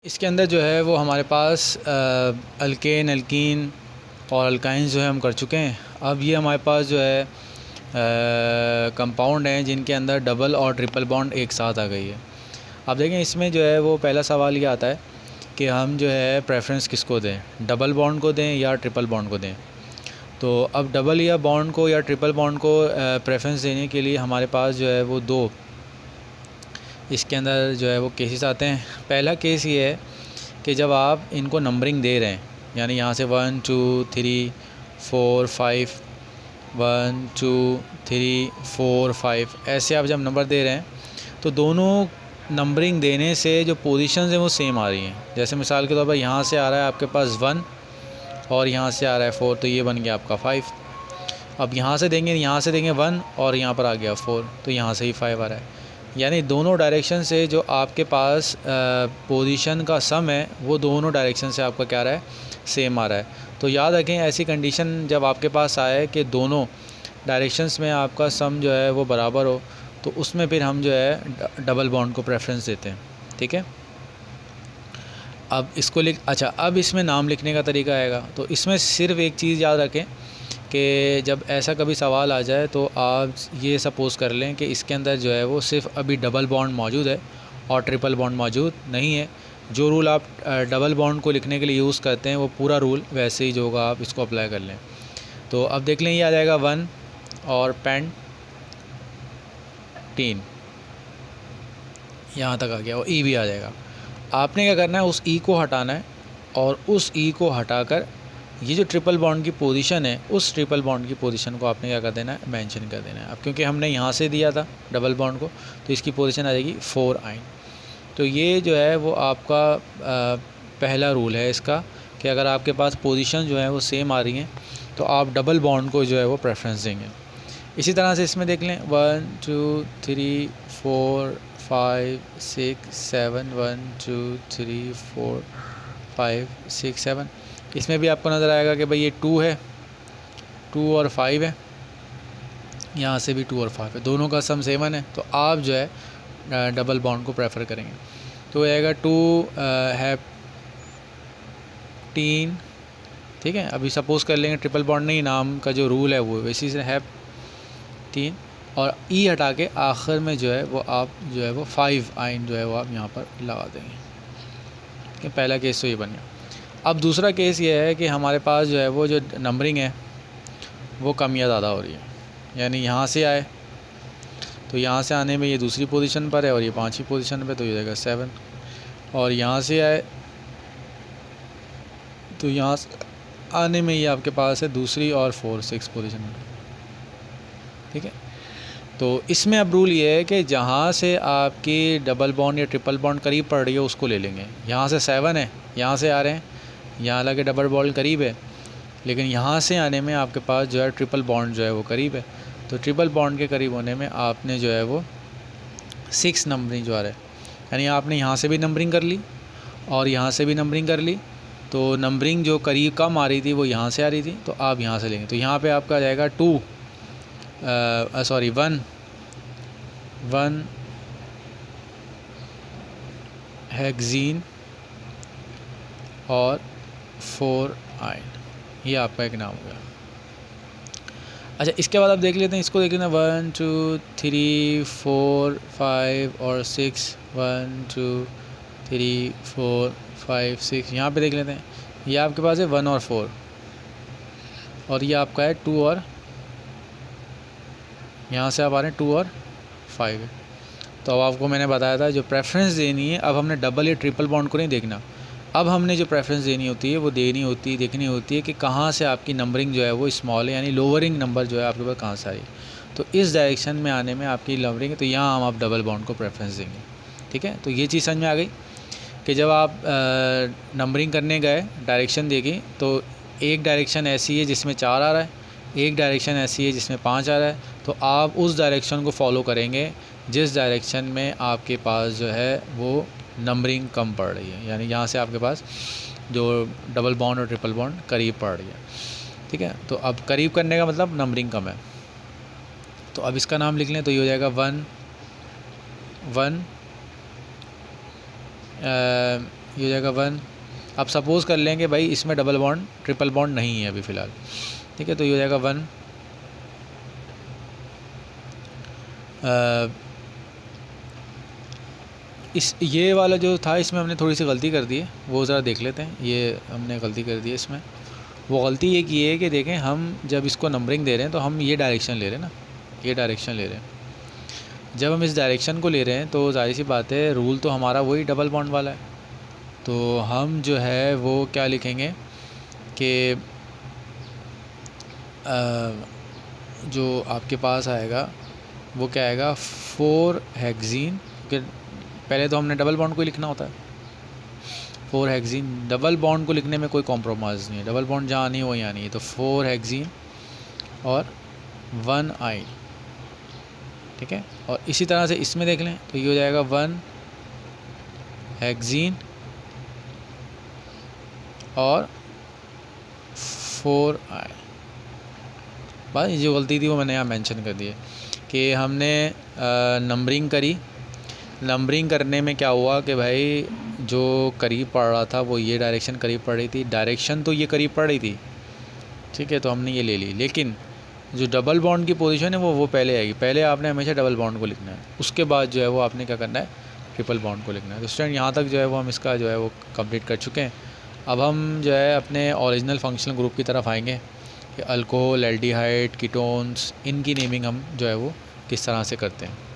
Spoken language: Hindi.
इसके अंदर जो है वो हमारे पास अल्केन, अल्कीन और अल्काइंस जो है हम कर चुके हैं। अब ये हमारे पास जो है कंपाउंड हैं जिनके अंदर डबल और ट्रिपल बॉन्ड एक साथ आ गई है। अब देखें इसमें जो है वो पहला सवाल ये आता है कि हम जो है प्रेफरेंस किसको दें, डबल बॉन्ड को दें या ट्रिपल बॉन्ड को दें। तो अब डबल या बॉन्ड को या ट्रिपल बॉन्ड को प्रेफरेंस देने के लिए हमारे पास जो है वो दो इसके अंदर जो है वो केसेस आते हैं। पहला केस ये है कि जब आप इनको नंबरिंग दे रहे हैं, यानी यहाँ से 1 2 3 4 5 1 2 3 4 5 ऐसे आप जब नंबर दे रहे हैं तो दोनों नंबरिंग देने से जो पोजीशंस हैं वो सेम आ रही हैं। जैसे मिसाल के तौर पर यहाँ से आ रहा है आपके पास 1 और यहाँ से आ रहा है 4, तो ये बन गया आपका 5। अब यहाँ से देंगे 1 और यहाँ पर आ गया 4, तो यहाँ से ही 5 आ रहा है। यानी दोनों डायरेक्शन से जो आपके पास पोजीशन का सम है वो दोनों डायरेक्शन से आपका क्या आ रहा है, सेम आ रहा है। तो याद रखें ऐसी कंडीशन जब आपके पास आए कि दोनों डायरेक्शंस में आपका सम जो है वो बराबर हो, तो उसमें फिर हम जो है डबल बॉन्ड को प्रेफरेंस देते हैं। ठीक है, अब इसको अब इसमें नाम लिखने का तरीका आएगा। तो इसमें सिर्फ एक चीज़ याद रखें कि जब ऐसा कभी सवाल आ जाए तो आप ये सपोज़ कर लें कि इसके अंदर जो है वो सिर्फ अभी डबल बॉन्ड मौजूद है और ट्रिपल बॉन्ड मौजूद नहीं है। जो रूल आप डबल बॉन्ड को लिखने के लिए यूज़ करते हैं वो पूरा रूल वैसे ही जो होगा आप इसको अप्लाई कर लें। तो अब देख लें ये आ जाएगा 1 और पेंटीन, यहाँ तक आ गया, और ई भी आ जाएगा। आपने क्या करना है, उस ई को हटाना है और उस ई को हटाकर ये जो ट्रिपल बॉन्ड की पोजीशन है उस ट्रिपल बॉन्ड की पोजीशन को आपने क्या कर देना है, मेंशन कर देना है। अब क्योंकि हमने यहाँ से दिया था डबल बॉन्ड को तो इसकी पोजीशन आ जाएगी 4 आइन। तो ये जो है वो आपका पहला रूल है इसका कि अगर आपके पास पोजीशन जो है वो सेम आ रही हैं तो आप डबल बॉन्ड को जो है वो प्रेफरेंस देंगे। इसी तरह से इसमें देख लें 1 2 3 4 5 6 7 1 2 3 4 5 6 7। इसमें भी आपको नज़र आएगा कि भाई ये 2 है, 2 और 5 है, यहाँ से भी 2 और 5 है, दोनों का सम 7 है। तो आप जो है डबल बॉन्ड को प्रेफर करेंगे। तो आएगा 2 हेप्टीन। ठीक है, अभी सपोज़ कर लेंगे ट्रिपल बॉन्ड नहीं, नाम का जो रूल है वो वैसे से हेप्टीन, और ई हटा के आखिर में जो है वो आप जो है वो 5 आइन जो है वो आप यहाँ पर लगा देंगे। ठीक है, पहला केस तो ये बन गया। अब दूसरा केस ये है कि हमारे पास जो है वो जो नंबरिंग है वो कम या ज़्यादा हो रही है। यानी यहाँ से आए तो यहाँ से आने में ये दूसरी पोजीशन पर है और ये 5वीं पोजीशन पे, तो ये जाएगा 7। और यहाँ से आए तो यहाँ आने में ये आपके पास है दूसरी और 4 6 पोजीशन में। ठीक है, तो इसमें अब रूल ये है कि जहाँ से आपकी डबल बॉन्ड या ट्रिपल बॉन्ड करीब पड़ रही है उसको ले लेंगे। यहाँ से 7 है, यहाँ से आ रहे हैं, यहाँ लगे डबल बॉन्ड करीब है, लेकिन यहाँ से आने में आपके पास जो है ट्रिपल बॉन्ड जो है वो करीब है। तो ट्रिपल बॉन्ड के करीब होने में आपने जो है वो 6 नंबरिंग जो आ रहा है, यानी आपने यहाँ से भी नंबरिंग कर ली और यहाँ से भी नंबरिंग कर ली। तो नंबरिंग जो करीब कम आ रही थी वो यहाँ से आ रही थी, तो आप यहाँ से लेंगे। तो यहाँ पे आपका आ जाएगा 1 हेक्सीन और 4 आइन, ये आपका एक नाम हो गया। अच्छा, इसके बाद आप देख लेते हैं, इसको देख लेते हैं 1 2 3 4 5 और 6, 1 2 3 4 5 6। यहाँ पे देख लेते हैं, ये आपके पास है 1 और 4 और ये आपका है 2 और यहाँ से आप आ रहे हैं 2 और 5 है। तो अब आपको मैंने बताया था जो प्रेफरेंस देनी है, अब हमने डबल या ट्रिपल बॉन्ड को नहीं देखना, अब हमने जो प्रेफरेंस देनी होती है वो देखनी होती है कि कहाँ से आपकी नंबरिंग जो है वो स्मॉल है, यानी लोअरिंग नंबर जो है आपके पास कहाँ से आ रही है। तो इस डायरेक्शन में आने में आपकी नंबरिंग है, तो यहाँ हम आप डबल बॉन्ड को प्रेफरेंस देंगे। ठीक है, तो ये चीज़ समझ में आ गई कि जब आप नंबरिंग करने गए डायरेक्शन देखी तो एक डायरेक्शन ऐसी है जिसमें 4 आ रहा है, एक डायरेक्शन ऐसी है जिसमें 5 आ रहा है, तो आप उस डायरेक्शन को फॉलो करेंगे जिस डायरेक्शन में आपके पास जो है वो नंबरिंग कम पड़ रही है, यानी यहाँ से आपके पास जो डबल बॉन्ड और ट्रिपल बॉन्ड करीब पड़ रही है। ठीक है, तो अब करीब करने का मतलब नंबरिंग कम है। तो अब इसका नाम लिख लें, तो ये हो जाएगा 1 1 ये हो जाएगा 1। अब सपोज़ कर लेंगे भाई इसमें डबल बॉन्ड ट्रिपल बॉन्ड नहीं है अभी फ़िलहाल, ठीक है, तो ये हो जाएगा 1। इस ये वाला जो था इसमें हमने थोड़ी सी गलती कर दी है, वो ज़रा देख लेते हैं। ये हमने गलती कर दी है इसमें। वो गलती ये की है कि देखें हम जब इसको नंबरिंग दे रहे हैं तो हम ये डायरेक्शन ले रहे हैं ना, ये डायरेक्शन ले रहे हैं। जब हम इस डायरेक्शन को ले रहे हैं तो ज़ाहिर सी बात है रूल तो हमारा वही डबल बॉन्ड वाला है। तो हम जो है वो क्या लिखेंगे कि जो आपके पास आएगा वो क्या आएगा 4 हेक्सीन, कि पहले तो हमने डबल बॉन्ड को लिखना होता है। 4 हेक्सीन, डबल बॉन्ड को लिखने में कोई कॉम्प्रोमाइज़ नहीं है, डबल बॉन्ड जहाँ नहीं है वो यहाँ नहीं है। तो 4 हेक्सीन और 1 आइन, ठीक है। और इसी तरह से इसमें देख लें तो ये हो जाएगा 1 हेक्सीन और 4 आइन। बस ये जो गलती थी वो मैंने यहाँ मेंशन कर दी है कि हमने नंबरिंग करी। नंबरिंग करने में क्या हुआ कि भाई जो करीब पड़ रहा था वो ये डायरेक्शन करीब पड़ रही थी, डायरेक्शन तो ये करीब पड़ रही थी, ठीक है, तो हमने ये ले ली। लेकिन जो डबल बॉन्ड की पोजीशन है वो पहले आएगी। पहले आपने हमेशा डबल बॉन्ड को लिखना है, उसके बाद जो है वो आपने क्या करना है ट्रिपल बॉन्ड को लिखना है। तो स्टूडेंट यहाँ तक जो है वो हम इसका जो है वो कंप्लीट कर चुके हैं। अब हम जो है अपने ओरिजिनल फंक्शनल ग्रुप की तरफ आएंगे कि अल्कोहल, एल्डिहाइड, कीटोन्स, इनकी नेमिंग हम जो है वो किस तरह से करते हैं।